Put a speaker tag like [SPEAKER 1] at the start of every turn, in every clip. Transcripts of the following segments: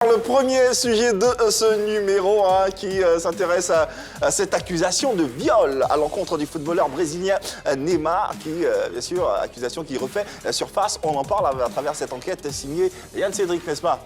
[SPEAKER 1] Le premier sujet de ce numéro qui s'intéresse à cette accusation de viol à l'encontre du footballeur brésilien Neymar, qui, bien sûr, accusation qui refait surface. On en parle à travers cette enquête signée Yann Cédric, n'est-ce pas?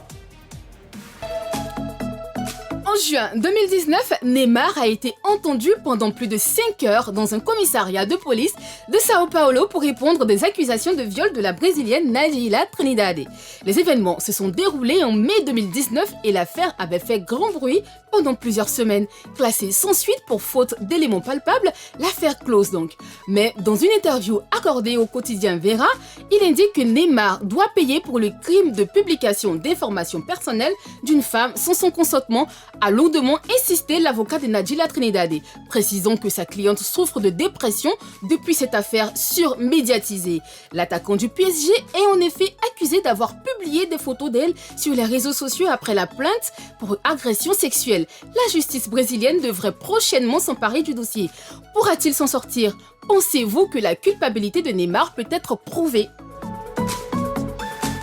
[SPEAKER 2] En juin 2019, Neymar a été entendu pendant plus de 5 heures dans un commissariat de police de Sao Paulo pour répondre des accusations de viol de la brésilienne Nadila Trindade. Les événements se sont déroulés en mai 2019 et l'affaire avait fait grand bruit pendant plusieurs semaines. Classée sans suite pour faute d'éléments palpables, l'affaire close donc. Mais dans une interview accordée au quotidien Vera, il indique que Neymar doit payer pour le crime de publication d'informations personnelles d'une femme sans son consentement, a lourdement insisté l'avocat de Nadila Trindade, précisant que sa cliente souffre de dépression depuis cette affaire surmédiatisée. L'attaquant du PSG est en effet accusé d'avoir publié des photos d'elle sur les réseaux sociaux après la plainte pour agression sexuelle. La justice brésilienne devrait prochainement s'emparer du dossier. Pourra-t-il s'en sortir? Pensez-vous que la culpabilité de Neymar peut être prouvée?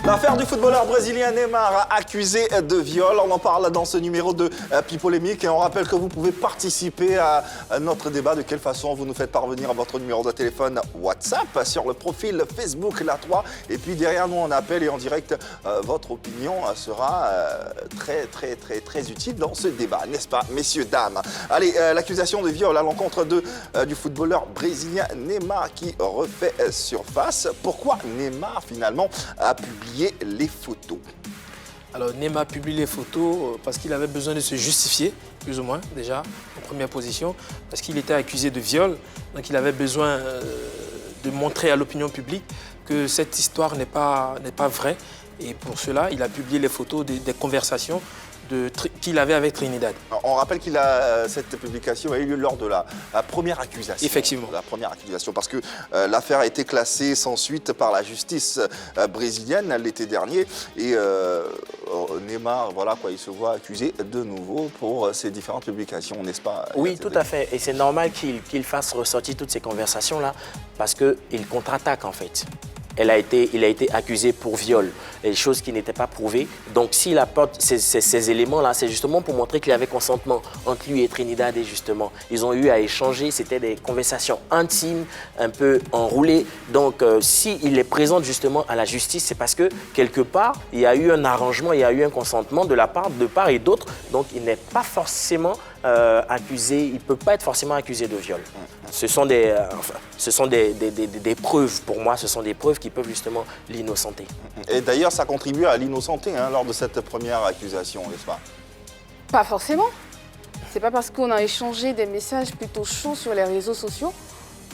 [SPEAKER 1] L'affaire du footballeur brésilien Neymar accusé de viol, on en parle dans ce numéro de Pipolémique et on rappelle que vous pouvez participer à notre débat. De quelle façon vous nous faites parvenir votre numéro de téléphone WhatsApp sur le profil Facebook La 3 et puis derrière nous on appelle et en direct votre opinion sera très utile dans ce débat, n'est-ce pas messieurs, dames? Allez, l'accusation de viol à l'encontre du footballeur brésilien Neymar qui refait surface. Pourquoi Neymar finalement a publié les photos?
[SPEAKER 3] Alors Neymar publie les photos parce qu'il avait besoin de se justifier, plus ou moins déjà, en première position, parce qu'il était accusé de viol, donc il avait besoin de montrer à l'opinion publique que cette histoire n'est pas vraie. Et pour cela, il a publié les photos des conversations qu'il avait avec Trinidad.
[SPEAKER 1] On rappelle cette publication a eu lieu lors de la première accusation.
[SPEAKER 3] Effectivement.
[SPEAKER 1] La première accusation, parce que l'affaire a été classée sans suite par la justice brésilienne l'été dernier. Et Neymar, voilà quoi, il se voit accusé de nouveau pour ces différentes publications, n'est-ce pas?
[SPEAKER 4] Oui, tout à fait. Et c'est normal qu'il fasse ressortir toutes ces conversations-là, parce qu'il contre-attaque en fait. Il a été accusé pour viol, des choses qui n'étaient pas prouvées. Donc s'il apporte ces éléments-là, c'est justement pour montrer qu'il y avait consentement entre lui et Trinidad. Et justement, ils ont eu à échanger, c'était des conversations intimes, un peu enroulées. Donc s'il les présente justement à la justice, c'est parce que quelque part, il y a eu un arrangement, il y a eu un consentement de part et d'autre. Donc il n'est pas forcément accusé, il ne peut pas être forcément accusé de viol. Ce sont des preuves, pour moi, ce sont des preuves qui peuvent justement l'innocenter.
[SPEAKER 1] Et d'ailleurs, ça contribue à l'innocenter lors de cette première accusation, n'est-ce pas?
[SPEAKER 2] Pas forcément. C'est pas parce qu'on a échangé des messages plutôt chauds sur les réseaux sociaux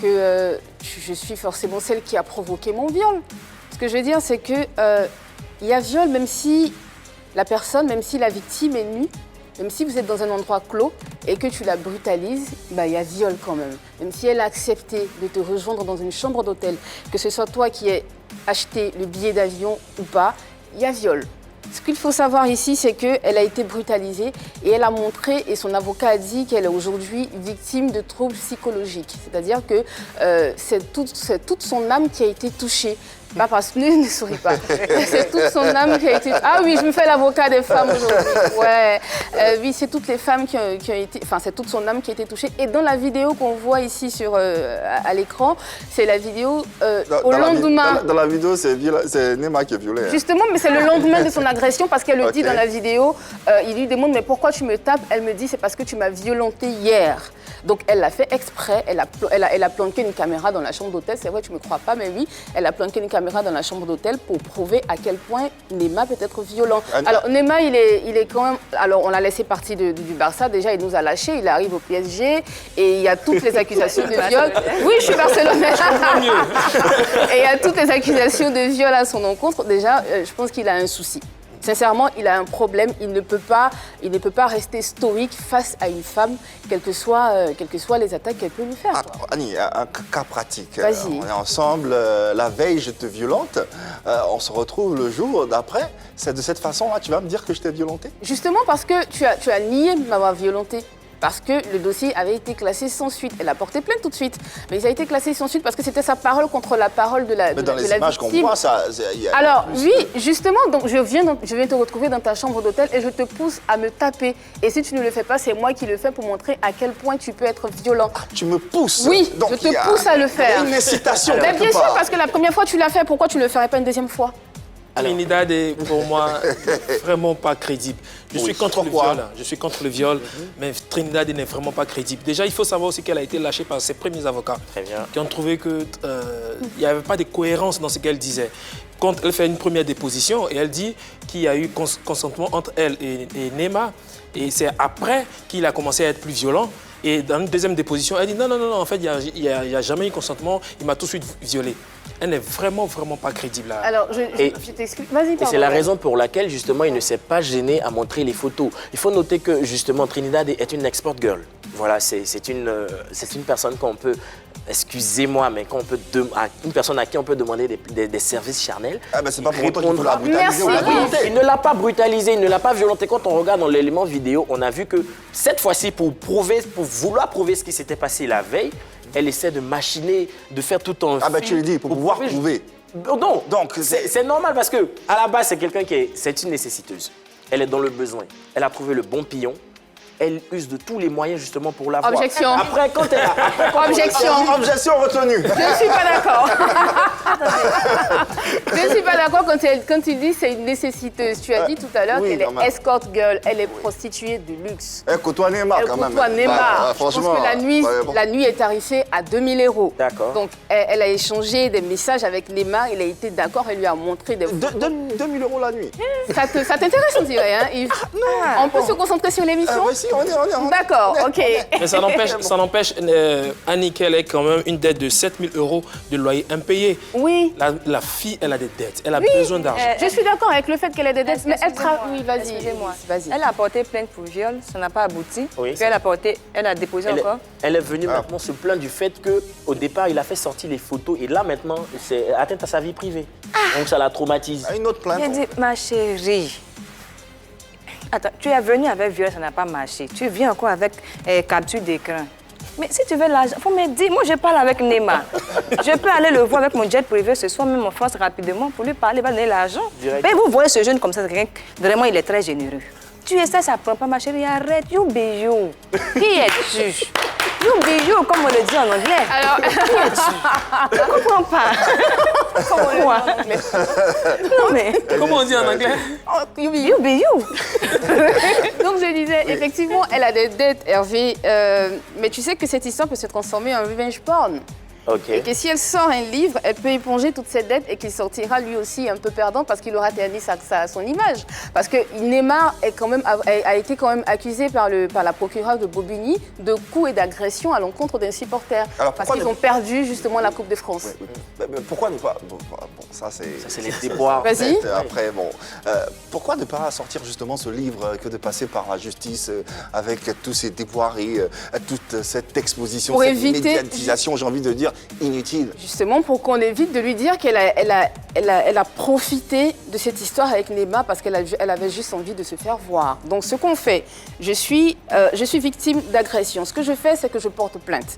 [SPEAKER 2] que je suis forcément celle qui a provoqué mon viol. Ce que je veux dire, c'est que il y a viol même si la personne, même si la victime est nue, même si vous êtes dans un endroit clos et que tu la brutalises, il y a viol quand même. Même si elle a accepté de te rejoindre dans une chambre d'hôtel, que ce soit toi qui aies acheté le billet d'avion ou pas, il y a viol. Ce qu'il faut savoir ici, c'est qu'elle a été brutalisée et elle a montré, et son avocat a dit qu'elle est aujourd'hui victime de troubles psychologiques. C'est-à-dire que c'est toute son âme qui a été touchée. Pas parce que ne souris pas. C'est toute son âme qui a été... Ah oui, je me fais l'avocat des femmes aujourd'hui. Ouais. Oui, c'est toutes les femmes qui ont été... Enfin, c'est toute son âme qui a été touchée. Et dans la vidéo qu'on voit ici à l'écran, c'est la vidéo au lendemain...
[SPEAKER 1] Dans la vidéo, c'est Neymar qui est violé.
[SPEAKER 2] Justement, mais c'est le lendemain de son agression parce qu'elle le dit dans la vidéo. Il lui demande, mais pourquoi tu me tapes? Elle me dit, c'est parce que tu m'as violenté hier. Donc, elle l'a fait exprès. Elle a planqué une caméra dans la chambre d'hôtel. C'est vrai, tu ne me crois pas, mais oui, elle a planqué une caméra dans la chambre d'hôtel pour prouver à quel point Neymar peut être violent. Alors Neymar, il est quand même... Alors on l'a laissé partir du Barça, déjà il nous a lâchés, il arrive au PSG et il y a toutes les accusations de viol. Oui, je suis barcelonaise. Et il y a toutes les accusations de viol à son encontre. Déjà, je pense qu'il a un souci. Sincèrement, il a un problème. Il ne peut pas rester stoïque face à une femme, quelles que soient les attaques qu'elle peut lui faire.
[SPEAKER 1] Annie, un cas pratique.
[SPEAKER 2] Vas-y.
[SPEAKER 1] On est ensemble, la veille, je te violente. On se retrouve le jour d'après. C'est de cette façon-là, tu vas me dire que je t'ai violenté?
[SPEAKER 2] Justement parce que tu as nié m'avoir violenté. parce que le dossier avait été classé sans suite. Elle a porté plainte tout de suite, mais il a été classé sans suite parce que c'était sa parole contre la parole de la
[SPEAKER 1] Mais dans
[SPEAKER 2] de
[SPEAKER 1] les
[SPEAKER 2] la
[SPEAKER 1] images qu'on
[SPEAKER 2] victime.
[SPEAKER 1] voit, ça...
[SPEAKER 2] Alors oui, justement, donc je viens te retrouver dans ta chambre d'hôtel et je te pousse à me taper. Et si tu ne le fais pas, c'est moi qui le fais pour montrer à quel point tu peux être violent.
[SPEAKER 1] Tu me pousses.
[SPEAKER 2] Oui,
[SPEAKER 1] Donc,
[SPEAKER 2] je
[SPEAKER 1] il y
[SPEAKER 2] te
[SPEAKER 1] a-
[SPEAKER 2] pousse à le faire.
[SPEAKER 1] Il y a une incitation
[SPEAKER 2] Mais
[SPEAKER 1] quelque
[SPEAKER 2] bien sûr,
[SPEAKER 1] part.
[SPEAKER 2] parce que la première fois tu l'as fait, pourquoi tu ne le ferais pas une deuxième fois?
[SPEAKER 3] Trinidad est pour moi vraiment pas crédible. Je suis contre le
[SPEAKER 1] pourquoi?
[SPEAKER 3] viol. Je suis contre le viol, mais Trinidad n'est vraiment pas crédible. Déjà, il faut savoir aussi qu'elle a été lâchée par ses premiers avocats
[SPEAKER 4] Très bien.
[SPEAKER 3] qui ont trouvé qu'il n'y avait pas de cohérence dans ce qu'elle disait. Quand elle fait une première déposition et elle dit qu'il y a eu consentement entre elle et Neymar, et c'est après qu'il a commencé à être plus violent. Et dans une deuxième déposition, elle dit non, en fait, il n'y a jamais eu consentement, il m'a tout de suite violé. Elle n'est vraiment pas crédible. Là.
[SPEAKER 2] Alors, je t'explique. Vas-y,
[SPEAKER 4] Et
[SPEAKER 2] pardon.
[SPEAKER 4] c'est la raison pour laquelle, justement, il ne s'est pas gêné à montrer les photos. Il faut noter que, justement, Trinidad est une export girl. Voilà, c'est une personne qu'on peut, excusez-moi, mais une personne à qui on peut demander des services charnels.
[SPEAKER 1] Ah ben c'est pas pour autant qu'il faut la
[SPEAKER 2] Merci.
[SPEAKER 1] brutaliser ou la violenter.
[SPEAKER 4] Il ne l'a pas brutalisé, il ne l'a pas violenté. Quand on regarde dans l'élément vidéo, on a vu que cette fois-ci, pour vouloir prouver ce qui s'était passé la veille, elle essaie de machiner, de faire tout un
[SPEAKER 1] Ah ben
[SPEAKER 4] fil
[SPEAKER 1] tu le dis, pour pouvoir prouver.
[SPEAKER 4] Non,
[SPEAKER 1] Donc,
[SPEAKER 4] c'est normal parce que à la base, c'est quelqu'un c'est une nécessiteuse. Elle est dans le besoin. Elle a trouvé le bon pion. Elle use de tous les moyens justement pour l'avoir.
[SPEAKER 2] Objection.
[SPEAKER 4] Après, quand elle a...
[SPEAKER 2] Objection.
[SPEAKER 1] Objection retenue.
[SPEAKER 2] Je ne suis pas d'accord. Je ne suis pas d'accord quand tu dis c'est une nécessiteuse. Tu as dit tout à l'heure
[SPEAKER 1] oui,
[SPEAKER 2] qu'elle
[SPEAKER 1] quand même.
[SPEAKER 2] est escort girl, elle est prostituée de luxe.
[SPEAKER 1] Elle côtoie Neymar
[SPEAKER 2] Elle
[SPEAKER 1] quand même.
[SPEAKER 2] côtoie Neymar.
[SPEAKER 1] Bah,
[SPEAKER 2] Je pense
[SPEAKER 1] franchement.
[SPEAKER 2] que
[SPEAKER 1] bon.
[SPEAKER 2] la nuit est tarifée à 2000 €.
[SPEAKER 4] D'accord.
[SPEAKER 2] Donc elle a échangé des messages avec Neymar, il a été d'accord, elle lui a montré des photos.
[SPEAKER 1] 2000 € la nuit.
[SPEAKER 2] Ça t'intéresse, on dirait, hein, Yves? On peut se concentrer sur l'émission?
[SPEAKER 1] Ah, si, on est.
[SPEAKER 2] D'accord, ok.
[SPEAKER 3] Mais ça n'empêche Annie qu'elle ait quand même une dette de 7 000 € de loyer impayé.
[SPEAKER 2] Oui.
[SPEAKER 3] La fille, elle a des dettes, elle a besoin d'argent.
[SPEAKER 2] Je suis d'accord avec le fait qu'elle ait des dettes, mais elle
[SPEAKER 5] Excusez-moi,
[SPEAKER 2] travaille. Oui, vas-y.
[SPEAKER 5] excusez-moi.
[SPEAKER 2] Vas-y.
[SPEAKER 5] Elle a porté plainte pour viol, ça n'a pas abouti.
[SPEAKER 4] Oui,
[SPEAKER 5] Puis elle a déposé encore.
[SPEAKER 4] Elle est venue maintenant se plaindre du fait qu'au départ, il a fait sortir les photos et là maintenant, c'est atteinte à sa vie privée. Donc ça la traumatise.
[SPEAKER 1] Ah, une autre plainte.
[SPEAKER 5] Elle dit, ma chérie, attends, tu es venue avec viol, ça n'a pas marché. Tu viens encore avec capture d'écran. Mais si tu veux l'argent, il faut me dire, moi je parle avec Neymar. Je peux aller le voir avec mon jet privé ce soir, même en France rapidement, pour lui parler, il va donner l'argent.
[SPEAKER 4] Direct.
[SPEAKER 5] Mais vous voyez ce jeune comme ça, c'est quelqu'un, vraiment il est très généreux. Tu es ça prend pas ma chérie, arrête, you be you. Qui es-tu? You be you, comme on le dit en anglais.
[SPEAKER 2] Alors,
[SPEAKER 5] Je ne comprends pas. Comment on en anglais? Non mais,
[SPEAKER 3] Comment on dit en anglais?
[SPEAKER 5] you be you.
[SPEAKER 2] donc je disais, effectivement, elle a des dettes, Hervé, mais tu sais que cette histoire peut se transformer en revenge porn.
[SPEAKER 4] Ok.
[SPEAKER 2] Et que si elle sort un livre, elle peut éponger toutes ses dettes et qu'il sortira lui aussi un peu perdant parce qu'il aura terni son image. Parce que Neymar a été quand même accusé par la procureure de Bobigny de coups et d'agressions à l'encontre d'un supporter.
[SPEAKER 1] Alors,
[SPEAKER 2] Parce
[SPEAKER 1] pourquoi
[SPEAKER 2] qu'ils
[SPEAKER 1] ne-
[SPEAKER 2] ont perdu justement la Coupe de France.
[SPEAKER 1] Mais pourquoi ne pas... Bon, ça c'est...
[SPEAKER 4] Ça, c'est les déboires.
[SPEAKER 2] Vas-y.
[SPEAKER 1] Après, bon, pourquoi ne pas sortir justement ce livre que de passer par la justice avec tous ces déboires et toute cette exposition,
[SPEAKER 2] Pour
[SPEAKER 1] cette
[SPEAKER 2] éviter-
[SPEAKER 1] médiatisation, j'ai envie de dire, inutile.
[SPEAKER 2] Justement pour qu'on évite de lui dire qu'elle a profité de cette histoire avec Neymar parce qu'elle avait juste envie de se faire voir. Donc ce qu'on fait, je suis victime d'agression. Ce que je fais, c'est que je porte plainte.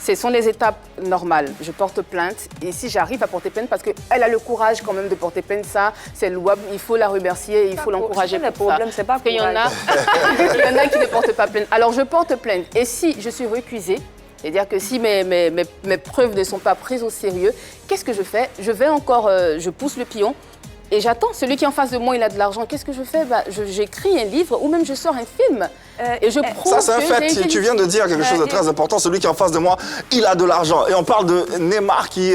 [SPEAKER 2] Ce sont les étapes normales. Je porte plainte et si j'arrive à porter plainte, parce qu'elle a le courage quand même de porter plainte, ça c'est louable, il faut la remercier, il faut l'encourager
[SPEAKER 5] Le
[SPEAKER 2] pour ça.
[SPEAKER 5] problème, c'est pas
[SPEAKER 2] Parce qu'il y en a, il y en a qui ne portent pas plainte. Alors je porte plainte et si je suis recusée, c'est-à-dire que si mes preuves ne sont pas prises au sérieux, qu'est-ce que je fais? Je pousse le pion et j'attends. Celui qui est en face de moi, il a de l'argent. Qu'est-ce que je fais? J'écris un livre ou même je sors un film. Et je prouve
[SPEAKER 1] Ça, c'est un
[SPEAKER 2] que
[SPEAKER 1] fait.
[SPEAKER 2] j'ai été
[SPEAKER 1] Tu viens de dire quelque chose de très important. Celui qui est en face de moi, il a de l'argent. Et on parle de Neymar qui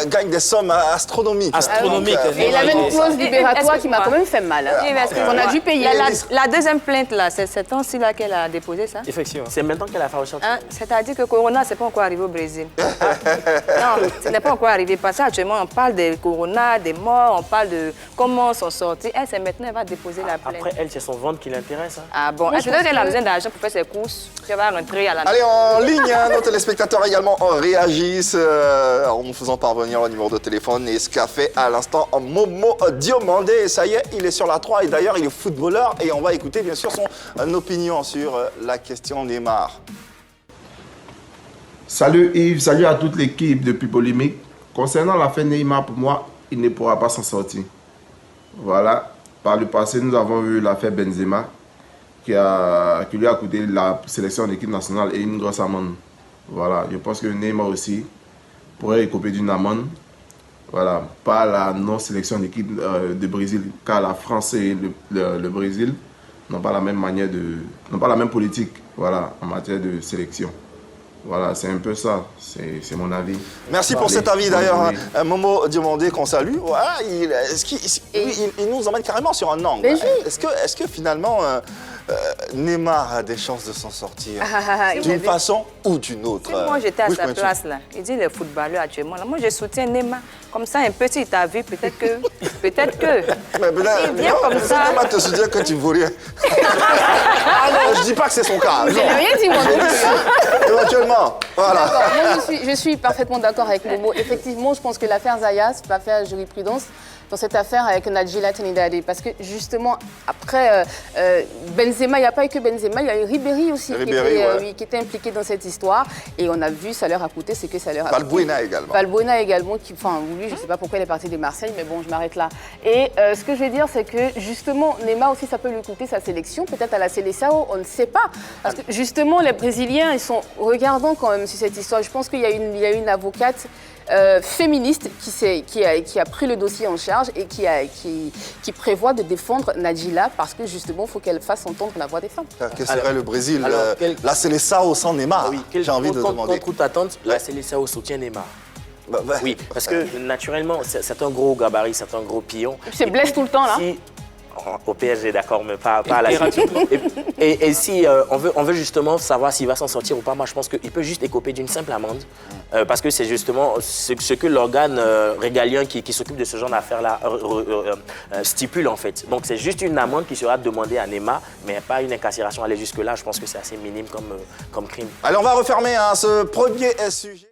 [SPEAKER 1] gagne des sommes astronomiques.
[SPEAKER 3] Astronomiques.
[SPEAKER 2] Et il avait une clause libératoire qui m'a
[SPEAKER 5] Excuse-moi.
[SPEAKER 2] quand même fait mal.
[SPEAKER 5] Oui, mais excuse-moi.
[SPEAKER 2] On a dû payer.
[SPEAKER 5] La deuxième plainte, là, c'est cette temps-ci-là qu'elle a déposé ça.
[SPEAKER 3] Effectivement.
[SPEAKER 4] C'est maintenant qu'elle a fait ressortir.
[SPEAKER 5] Hein? C'est-à-dire que Corona, c'est pas encore arrivé au Brésil. Non, ce n'est pas encore arrivé. Parce qu'actuellement, on parle de Corona, des morts, on parle de comment s'en sortir. Elle, c'est maintenant, elle va déposer la plainte.
[SPEAKER 4] Après, elle, c'est son ventre qui l'intéresse. Hein.
[SPEAKER 5] Ah bon,
[SPEAKER 2] Oui, moi, je
[SPEAKER 5] Peut-être
[SPEAKER 2] pense
[SPEAKER 5] qu'elle a
[SPEAKER 2] que-
[SPEAKER 5] besoin d'argent pour faire ses courses. Tu vas rentrer à la
[SPEAKER 1] Allez, en ligne, hein, nos téléspectateurs également réagissent en nous faisant parvenir le numéro de téléphone et ce qu'a fait à l'instant Momo Diomandé. Ça y est, il est sur la 3 et d'ailleurs, il est footballeur et on va écouter bien sûr son opinion sur la question Neymar.
[SPEAKER 6] Salut Yves, salut à toute l'équipe depuis Polémique. Concernant l'affaire Neymar, pour moi, il ne pourra pas s'en sortir. Voilà, par le passé, nous avons vu l'affaire Benzema qui lui a coûté la sélection en équipe nationale et une grosse amende. Voilà, je pense que Neymar aussi pourrait écoper d'une amende. Voilà, pas la non-sélection en équipe de Brésil, car la France et le Brésil n'ont pas la même manière n'ont pas la même politique, voilà, en matière de sélection. Voilà, c'est un peu ça, c'est mon avis.
[SPEAKER 1] Merci pour
[SPEAKER 6] Allez,
[SPEAKER 1] cet avis
[SPEAKER 6] bonne
[SPEAKER 1] d'ailleurs,
[SPEAKER 6] journée.
[SPEAKER 1] Momo Diomandé qu'on salue. Voilà, il nous emmène carrément sur un angle.
[SPEAKER 2] Mais oui.
[SPEAKER 1] Est-ce que finalement Neymar a des chances de s'en sortir
[SPEAKER 5] il
[SPEAKER 1] d'une
[SPEAKER 5] avait-
[SPEAKER 1] façon ou d'une autre?
[SPEAKER 5] Si moi j'étais à
[SPEAKER 1] Oui,
[SPEAKER 5] sa
[SPEAKER 1] Pointu.
[SPEAKER 5] place là, il dit les footballeurs actuellement, là, moi je soutiens Neymar. Comme ça, un petit t'a vu, peut-être que. Peut-être que.
[SPEAKER 1] Mais là,
[SPEAKER 5] Il vient
[SPEAKER 1] non,
[SPEAKER 5] comme ça.
[SPEAKER 1] Neymar te soutient quand tu ne vaux rien. Ah non, je dis pas que c'est son cas.
[SPEAKER 2] Je n'ai rien dit, moi non plus. hein.
[SPEAKER 1] Éventuellement, voilà.
[SPEAKER 2] D'accord, moi je suis parfaitement d'accord avec Momo. Effectivement, je pense que l'affaire Zayas va faire jurisprudence dans cette affaire avec Nadjila Trinidad. Parce que justement, après Benzema, il n'y a pas eu que Benzema, il y a eu Ribéry aussi
[SPEAKER 1] Ribéry, ouais.
[SPEAKER 2] oui, qui était impliqué dans cette histoire. Et on a vu, ça leur a coûté ce que ça leur a
[SPEAKER 1] Valbuena
[SPEAKER 2] coûté.
[SPEAKER 1] également.
[SPEAKER 2] Valbuena également, enfin lui, je ne sais pas pourquoi il est parti de Marseille, mais bon, je m'arrête là. Et ce que je veux dire, c'est que justement, Neymar aussi, ça peut lui coûter sa sélection, peut-être à la Seleção, on ne sait pas. Parce que justement, les Brésiliens, ils sont regardants quand même sur cette histoire. Je pense qu'il y a une avocate féministe qui a pris le dossier en charge et qui prévoit de défendre Nadjila parce que justement, il faut qu'elle fasse entendre la voix des femmes.
[SPEAKER 1] Quel serait le Brésil
[SPEAKER 4] alors,
[SPEAKER 1] Là, c'est les Sao sans Neymar.
[SPEAKER 4] Oui,
[SPEAKER 1] J'ai envie de
[SPEAKER 4] contre
[SPEAKER 1] demander.
[SPEAKER 4] toute attente, la Seleção soutient Neymar.
[SPEAKER 1] Bah,
[SPEAKER 4] Oui, parce que naturellement, c'est un gros gabarit, c'est un gros pillon.
[SPEAKER 2] C'est blesse tout le temps, là.
[SPEAKER 4] Si, au PSG, d'accord, mais pas à la suite. Et si on veut justement savoir s'il va s'en sortir ou pas, moi je pense qu'il peut juste écoper d'une simple amende. Parce que c'est justement ce que l'organe régalien qui s'occupe de ce genre d'affaires-là stipule en fait. Donc c'est juste une amende qui sera demandée à Neymar, mais pas une incarcération. Aller jusque-là, je pense que c'est assez minime comme crime.
[SPEAKER 1] Allez, on va refermer ce premier sujet.